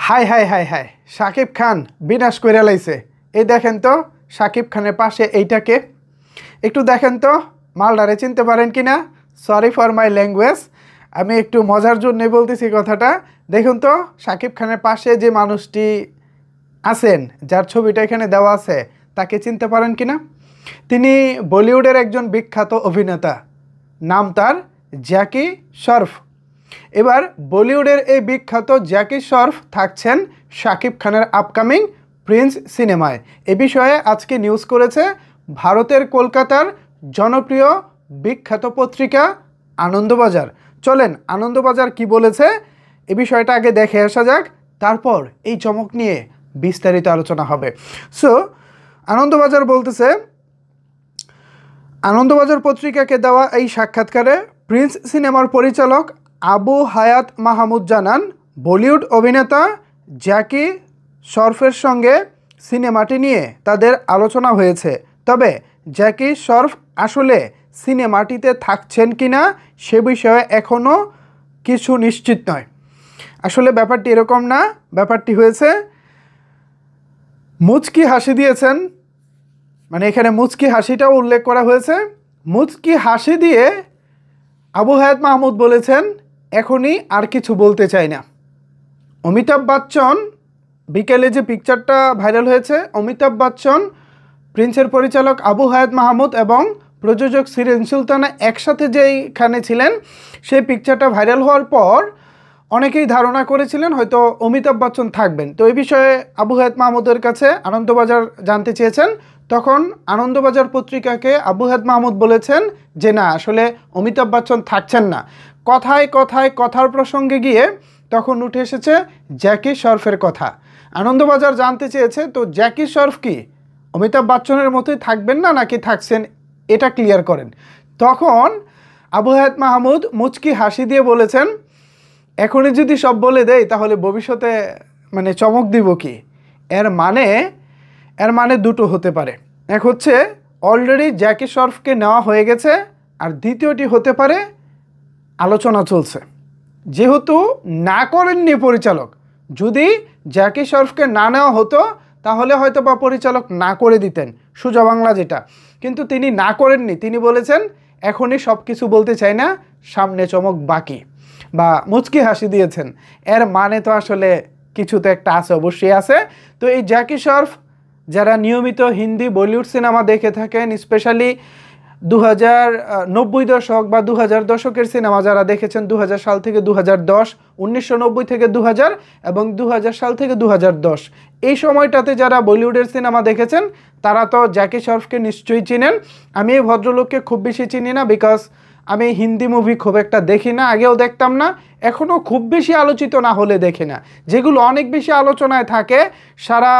High hi hi hi Shakib Khan বিনাশ করে লাইছে। এই দেখেন তো শাকিব খানের পাশে এইটাকে একটু দেখেন তো, মালদারে চিনতে পারেন কি না? সরি ফর মাই ল্যাঙ্গুয়েজ, আমি একটু মজার জন্যই বলতেছি কথাটা। দেখুন তো শাকিব খানের পাশে যে মানুষটি আছেন, যার ছবিটা এখানে দেওয়া আছে, তাকে চিনতে পারেন কি না? তিনি বলিউডের একজন বিখ্যাত অভিনেতা, নাম তার জ্যাকি শ্রফ। এবার বলিউডের এই বিখ্যাত জ্যাকি শ্রফ থাকছেন শাকিব খানের আপকামিং প্রিন্স সিনেমায়। এ বিষয়ে আজকে নিউজ করেছে ভারতের কলকাতার জনপ্রিয় বিখ্যাত পত্রিকা আনন্দবাজার। চলেন আনন্দবাজার কি বলেছে এ বিষয়টা আগে দেখে আসা যাক, তারপর এই চমক নিয়ে বিস্তারিত আলোচনা হবে। সো আনন্দবাজার বলতেছে, আনন্দবাজার পত্রিকাকে দেওয়া এই সাক্ষাৎকারে প্রিন্স সিনেমার পরিচালক আবু হায়াত মাহমুদ জানান, বলিউড অভিনেতা জ্যাকি শ্রফের সঙ্গে সিনেমাটি নিয়ে তাদের আলোচনা হয়েছে, তবে জ্যাকি শ্রফ আসলে সিনেমাটিতে থাকছেন কিনা সে বিষয়ে এখনও কিছু নিশ্চিত নয়। আসলে ব্যাপারটি এরকম না, ব্যাপারটি হয়েছে মুচকি হাসি দিয়েছেন, মানে এখানে মুচকি হাসিটাও উল্লেখ করা হয়েছে। মুচকি হাসি দিয়ে আবু হায়াত মাহমুদ বলেছেন, এখনই আর কিছু বলতে চাই না। অমিতাভ বচ্চন, বিকেলে যে পিকচারটা ভাইরাল হয়েছে, অমিতাভ বচ্চন, প্রিন্সের পরিচালক আবু হায়াত মাহমুদ এবং প্রযোজক শিরিন সুলতানা একসাথে যেইখানে ছিলেন, সেই পিকচারটা ভাইরাল হওয়ার পর অনেকেই ধারণা করেছিলেন হয়তো অমিতাভ বচ্চন থাকবেন। তো এই বিষয়ে আবু হায়াত মাহমুদের কাছে আনন্দবাজার জানতে চেয়েছেন, তখন আনন্দবাজার পত্রিকাকে আবু হায়াত মাহমুদ বলেছেন যে না, আসলে অমিতাভ বচ্চন থাকছেন না। কথায় কথায় কথার প্রসঙ্গে গিয়ে তখন উঠে এসেছে জ্যাকি শ্রফের কথা। আনন্দবাজার জানতে চেয়েছে, তো জ্যাকি শ্রফ কি অমিতাভ বচ্চনের মতোই থাকবেন না নাকি থাকছেন, এটা ক্লিয়ার করেন। তখন আবু হায়াত মাহমুদ মুচকি হাসি দিয়ে বলেছেন, এখনই যদি সব বলে দেয় তাহলে ভবিষ্যতে মানে চমক দিব কি। এর মানে দুটো হতে পারে, এক হচ্ছে অলরেডি জ্যাকি শ্রফকে নেওয়া হয়ে গেছে, আর দ্বিতীয়টি হতে পারে আলোচনা চলছে। যেহেতু না করেননি পরিচালক, যদি জ্যাকি শ্রফকে না নেওয়া হতো তাহলে হয়তো বা পরিচালক না করে দিতেন, সোজা বাংলা যেটা, কিন্তু তিনি না করেননি। তিনি বলেছেন এখনই সব কিছু বলতে চাই না, সামনে চমক বাকি, বা মুচকি হাসি দিয়েছেন। এর মানে তো আসলে কিছু তো একটা আছে, অবশ্যই আছে। তো এই জ্যাকি শ্রফ, যারা নিয়মিত হিন্দি বলিউড সিনেমা দেখে থাকেন, স্পেশালি 2090 দশক বা 2000 দশকের সিনেমা যারা দেখেছেন, 2000 সাল থেকে 2010, 1990 থেকে 2000 এবং 2000 সাল থেকে 2010, এই সময়টাতে যারা বলিউডের সিনেমা দেখেছেন তারা তো জ্যাকি শ্রফকে নিশ্চয়ই চিনেন। আমি এই ভদ্রলোককে খুব বেশি চিনি না, বিকজ আমি হিন্দি মুভি খুব একটা দেখি না, আগেও দেখতাম না, এখনও খুব বেশি আলোচিত না হলে দেখি না। যেগুলো অনেক বেশি আলোচনায় থাকে, সারা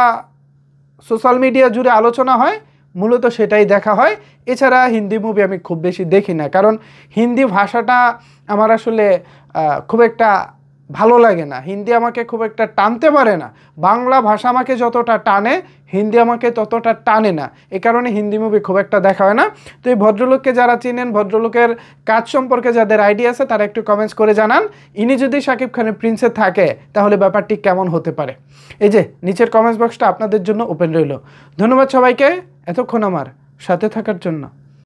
সোশ্যাল মিডিয়া জুড়ে আলোচনা হয়, মূলত সেটাই দেখা হয়। এছাড়া হিন্দি মুভি আমি খুব বেশি দেখি না, কারণ হিন্দি ভাষাটা আমার আসলে খুব একটা ভালো লাগে না। হিন্দি আমাকে খুব একটা টানতে পারে না। বাংলা ভাষা আমাকে যতটা টানে, হিন্দি আমাকে ততটা টানে না। এ কারণে হিন্দি মুভি খুব একটা দেখা হয় না। তো এই ভদ্রলোককে যারা চিনেন, ভদ্রলোকের কাজ সম্পর্কে যাদের আইডিয়া আছে, তারা একটু কমেন্টস করে জানান, ইনি যদি শাকিব খানের প্রিন্সে থাকে তাহলে ব্যাপারটি কেমন হতে পারে। এই যে নিচের কমেন্টস বক্সটা আপনাদের জন্য ওপেন রইল। ধন্যবাদ সবাইকে এতক্ষণ আমার সাথে থাকার জন্য।